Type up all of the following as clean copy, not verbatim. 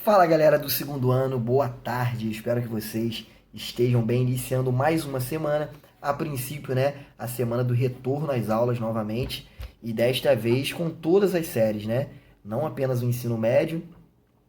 Fala galera do segundo ano, boa tarde, espero que vocês estejam bem, iniciando mais uma semana, a princípio, né, a semana do retorno às aulas novamente, e desta vez com todas as séries, né, não apenas o ensino médio,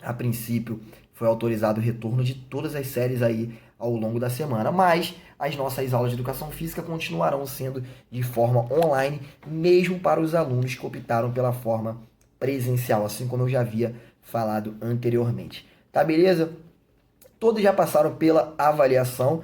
a princípio foi autorizado o retorno de todas as séries aí ao longo da semana, mas as nossas aulas de educação física continuarão sendo de forma online, mesmo para os alunos que optaram pela forma presencial, assim como eu já havia falado anteriormente. Tá beleza? Todos já passaram pela avaliação.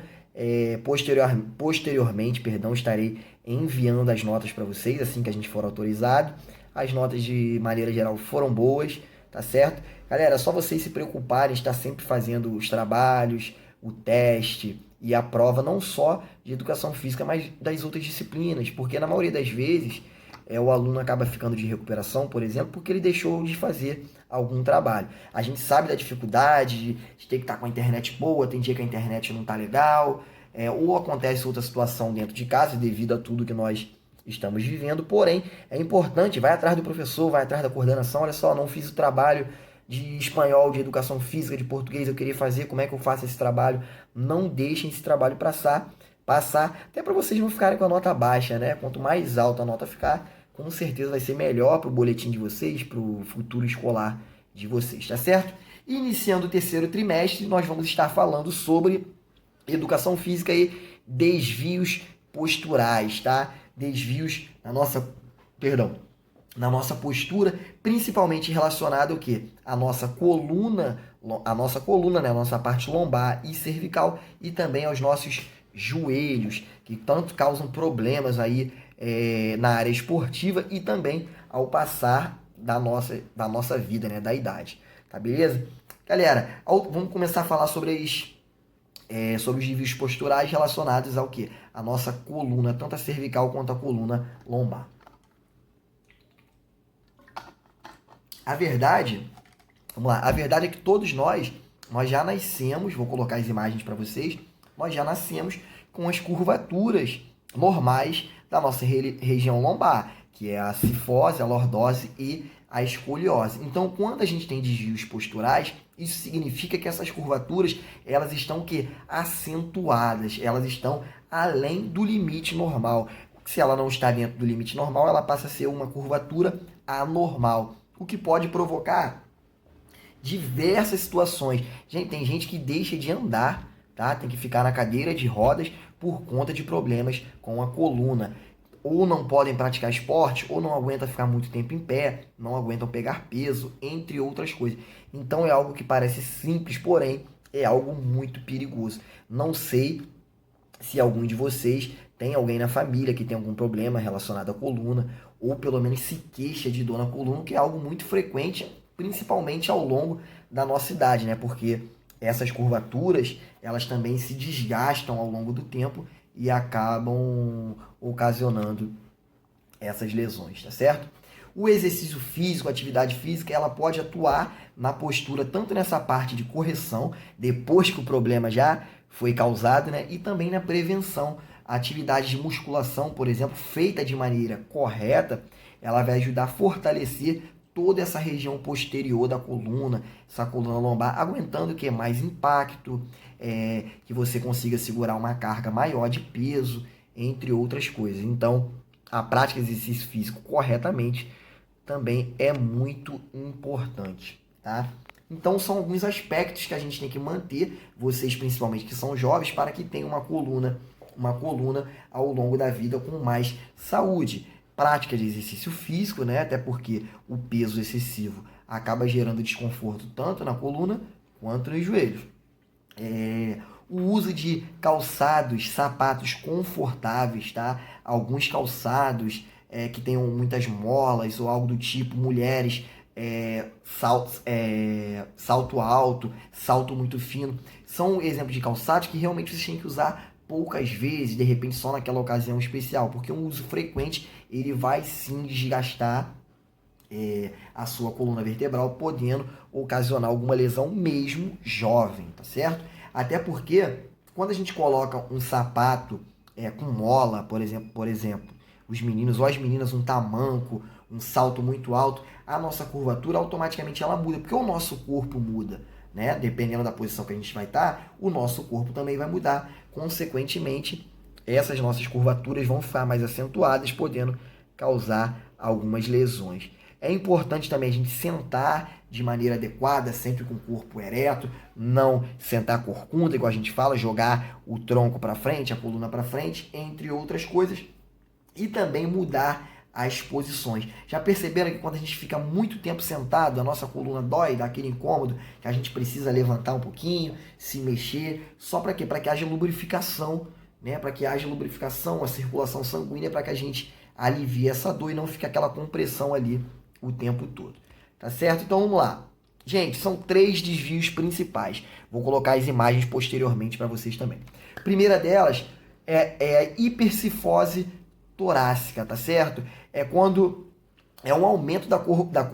Posteriormente, perdão, estarei enviando as notas para vocês assim que a gente for autorizado. As notas de maneira geral foram boas, tá certo? Galera, é só vocês se preocuparem, estar sempre fazendo os trabalhos, o teste e a prova, não só de educação física, mas das outras disciplinas, porque na maioria das vezes o aluno acaba ficando de recuperação, por exemplo, porque ele deixou de fazer algum trabalho. A gente sabe da dificuldade de ter que estar com a internet boa, tem dia que a internet não está legal, ou acontece outra situação dentro de casa devido a tudo que nós estamos vivendo, porém, é importante, vai atrás do professor, vai atrás da coordenação, olha só, não fiz o trabalho de espanhol, de educação física, de português, eu queria fazer, como é que eu faço esse trabalho? Não deixem esse trabalho passar, até para vocês não ficarem com a nota baixa, né? Quanto mais alta a nota ficar, com certeza vai ser melhor para o boletim de vocês, para o futuro escolar de vocês, tá certo? Iniciando o terceiro trimestre, nós vamos estar falando sobre educação física e desvios posturais, tá? Desvios na nossa postura, principalmente relacionado ao quê? A nossa coluna, né? A nossa parte lombar e cervical e também aos nossos joelhos, que tanto causam problemas aí na área esportiva e também ao passar da nossa vida, né? Da idade, tá beleza? Galera, vamos começar a falar sobre os desvios posturais relacionados ao quê? A nossa coluna, tanto a cervical quanto a coluna lombar. A verdade, vamos lá, a verdade é que todos nós já nascemos, vou colocar as imagens para vocês, nós já nascemos com as curvaturas normais da nossa região lombar, que é a cifose, a lordose e a escoliose. Então, quando a gente tem desvios posturais, isso significa que essas curvaturas, elas estão que acentuadas, elas estão além do limite normal. Se ela não está dentro do limite normal, ela passa a ser uma curvatura anormal, o que pode provocar diversas situações. Gente, tem gente que deixa de andar, tá? Tem que ficar na cadeira de rodas por conta de problemas com a coluna. Ou não podem praticar esporte, ou não aguentam ficar muito tempo em pé, não aguentam pegar peso, entre outras coisas. Então é algo que parece simples, porém é algo muito perigoso. Não sei se algum de vocês tem alguém na família que tem algum problema relacionado à coluna, ou pelo menos se queixa de dor na coluna, que é algo muito frequente, principalmente ao longo da nossa idade, né? Porque essas curvaturas, elas também se desgastam ao longo do tempo e acabam ocasionando essas lesões, tá certo? O exercício físico, a atividade física, ela pode atuar na postura, tanto nessa parte de correção, depois que o problema já foi causado, né? E também na prevenção. A atividade de musculação, por exemplo, feita de maneira correta, ela vai ajudar a fortalecer toda essa região posterior da coluna, essa coluna lombar, aguentando que é mais impacto, que você consiga segurar uma carga maior de peso, entre outras coisas. Então, a prática de exercício físico corretamente também é muito importante, tá? Então, são alguns aspectos que a gente tem que manter, vocês principalmente que são jovens, para que tenham uma coluna ao longo da vida com mais saúde. Prática de exercício físico, né? Até porque o peso excessivo acaba gerando desconforto tanto na coluna quanto nos joelhos. O uso de calçados, sapatos confortáveis, tá? Alguns calçados que tenham muitas molas ou algo do tipo, mulheres, salto alto, salto muito fino, são exemplos de calçados que realmente você tem que usar poucas vezes, de repente só naquela ocasião especial, porque um uso frequente ele vai sim desgastar a sua coluna vertebral, podendo ocasionar alguma lesão mesmo jovem, tá certo? Até porque quando a gente coloca um sapato com mola, por exemplo, os meninos ou as meninas um tamanco, um salto muito alto, a nossa curvatura automaticamente ela muda, porque o nosso corpo muda, né? Dependendo da posição que a gente vai estar, o nosso corpo também vai mudar. Consequentemente, essas nossas curvaturas vão ficar mais acentuadas, podendo causar algumas lesões. É importante também a gente sentar de maneira adequada, sempre com o corpo ereto, não sentar corcunda, igual a gente fala, jogar o tronco para frente, a coluna para frente, entre outras coisas, e também mudar as posições. Já perceberam que quando a gente fica muito tempo sentado, a nossa coluna dói, dá aquele incômodo, que a gente precisa levantar um pouquinho, se mexer, só para quê? Para que haja lubrificação, né? Para que haja lubrificação, a circulação sanguínea, para que a gente alivie essa dor e não fique aquela compressão ali o tempo todo. Tá certo? Então vamos lá. Gente, são 3 desvios principais. Vou colocar as imagens posteriormente para vocês também. A primeira delas é a hipercifose torácica, tá certo? É quando é um aumento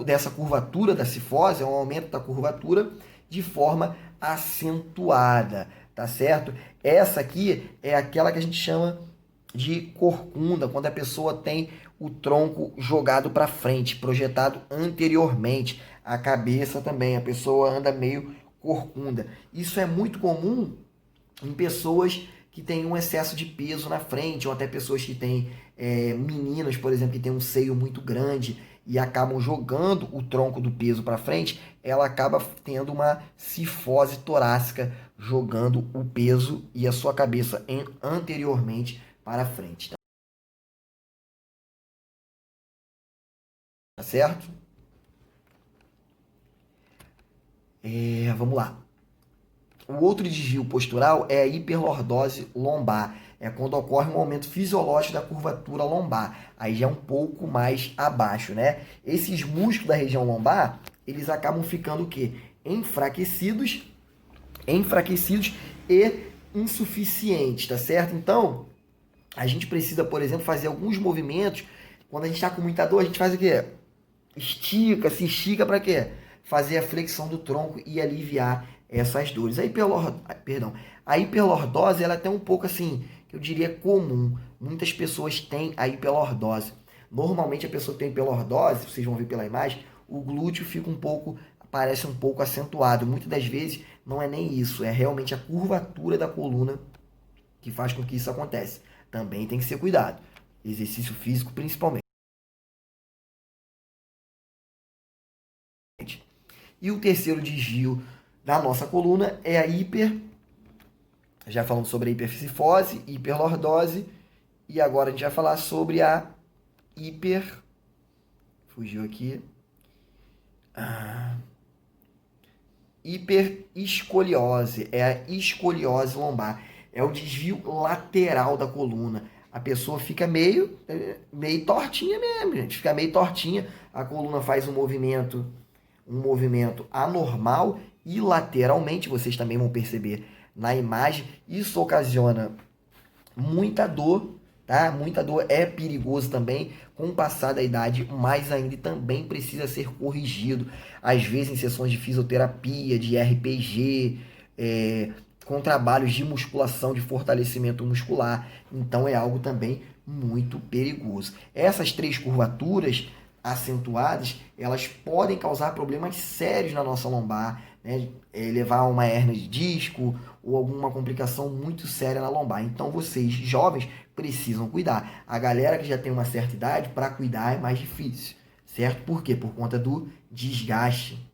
dessa curvatura da cifose, é um aumento da curvatura de forma acentuada, tá certo? Essa aqui é aquela que a gente chama de corcunda, quando a pessoa tem o tronco jogado para frente, projetado anteriormente, a cabeça também, a pessoa anda meio corcunda. Isso é muito comum em pessoas que têm um excesso de peso na frente, ou até pessoas que têm meninas, por exemplo, que têm um seio muito grande e acabam jogando o tronco do peso para frente, ela acaba tendo uma cifose torácica, jogando o peso e a sua cabeça anteriormente para frente. Tá certo? Vamos lá. O outro desvio postural é a hiperlordose lombar. É quando ocorre um aumento fisiológico da curvatura lombar. Aí já é um pouco mais abaixo, né? Esses músculos da região lombar, eles acabam ficando o quê? Enfraquecidos e insuficientes, tá certo? Então, a gente precisa, por exemplo, fazer alguns movimentos. Quando a gente está com muita dor, a gente faz o quê? Estica, se estica para quê? Fazer a flexão do tronco e aliviar essas dores. A hiperlordose, ela é até um pouco assim, que eu diria comum. Muitas pessoas têm a hiperlordose. Normalmente a pessoa que tem hiperlordose, vocês vão ver pela imagem, o glúteo fica parece um pouco acentuado. Muitas das vezes não é nem isso, é realmente a curvatura da coluna que faz com que isso aconteça. Também tem que ser cuidado. Exercício físico principalmente. E o terceiro desvio da nossa coluna é a já falamos sobre a hipercifose, hiperlordose, e agora a gente vai falar sobre a fugiu aqui, hiperescoliose, é a escoliose lombar, é o desvio lateral da coluna. A pessoa fica meio tortinha mesmo, gente, fica meio tortinha, a coluna faz um movimento anormal e lateralmente, vocês também vão perceber na imagem, isso ocasiona muita dor, tá? Muita dor, é perigoso também, com o passar da idade, mais ainda, e também precisa ser corrigido, às vezes em sessões de fisioterapia, de RPG, com trabalhos de musculação, de fortalecimento muscular, então é algo também muito perigoso. Essas 3 curvaturas acentuadas, elas podem causar problemas sérios na nossa lombar, né? Levar a uma hérnia de disco ou alguma complicação muito séria na lombar. Então vocês, jovens, precisam cuidar. A galera que já tem uma certa idade, para cuidar é mais difícil, certo? Por quê? Por conta do desgaste,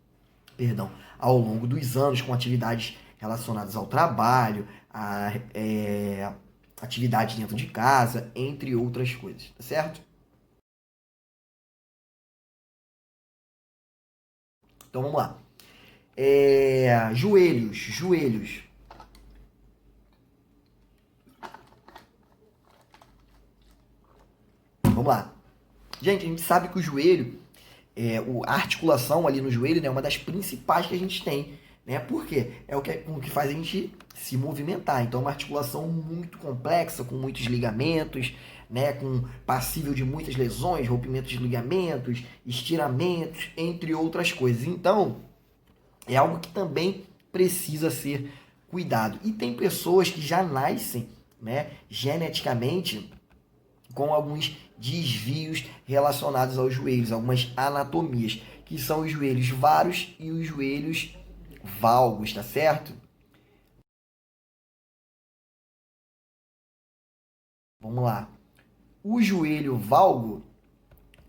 ao longo dos anos, com atividades relacionadas ao trabalho, a atividades dentro de casa, entre outras coisas, tá certo? Então vamos lá. Joelhos. Vamos lá. Gente, a gente sabe que o joelho, a articulação ali no joelho, né, é uma das principais que a gente tem. Né? Por quê? É o que faz a gente se movimentar. Então é uma articulação muito complexa, com muitos ligamentos, né, passível de muitas lesões, rompimentos de ligamentos, estiramentos, entre outras coisas. Então, é algo que também precisa ser cuidado. E tem pessoas que já nascem, né, geneticamente com alguns desvios relacionados aos joelhos, algumas anatomias, que são os joelhos varos e os joelhos valgos, tá certo? Vamos lá. O joelho valgo,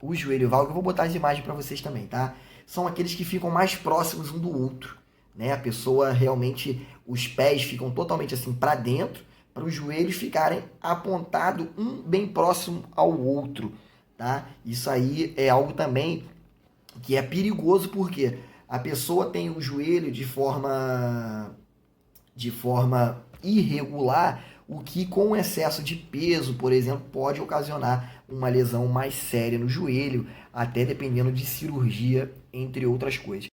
eu vou botar as imagens para vocês também, tá? São aqueles que ficam mais próximos um do outro, né? A pessoa realmente, os pés ficam totalmente assim para dentro, para os joelhos ficarem apontados um bem próximo ao outro, tá? Isso aí é algo também que é perigoso porque a pessoa tem o joelho de forma irregular, o que com excesso de peso, por exemplo, pode ocasionar uma lesão mais séria no joelho, até dependendo de cirurgia, entre outras coisas.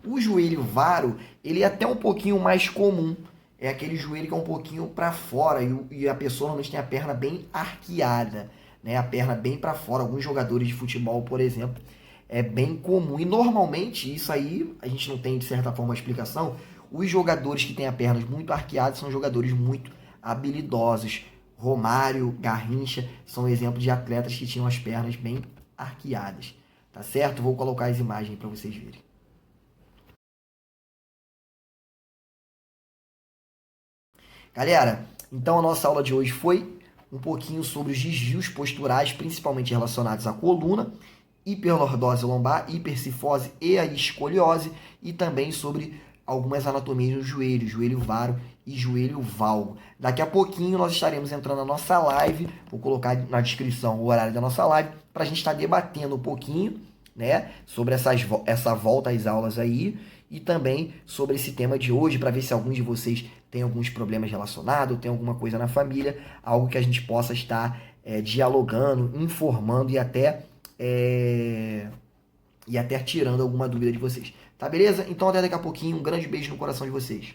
O joelho varo, ele é até um pouquinho mais comum. É aquele joelho que é um pouquinho para fora e a pessoa normalmente tem a perna bem arqueada, né? A perna bem para fora. Alguns jogadores de futebol, por exemplo, é bem comum. E normalmente isso aí a gente não tem de certa forma uma explicação. Os jogadores que têm a pernas muito arqueadas são jogadores muito habilidosos. Romário, Garrincha são exemplos de atletas que tinham as pernas bem arqueadas, tá certo? Vou colocar as imagens para vocês verem. Galera, então a nossa aula de hoje foi um pouquinho sobre os desvios posturais, principalmente relacionados à coluna, hiperlordose lombar, hipercifose e a escoliose, e também sobre algumas anatomias no joelho, joelho varo e joelho valgo. Daqui a pouquinho nós estaremos entrando na nossa live, vou colocar na descrição o horário da nossa live, para a gente estar debatendo um pouquinho, né, sobre essa volta às aulas aí, e também sobre esse tema de hoje, para ver se alguns de vocês têm alguns problemas relacionados, tem alguma coisa na família, algo que a gente possa estar dialogando, informando e até tirando alguma dúvida de vocês. Tá beleza? Então até daqui a pouquinho. Um grande beijo no coração de vocês.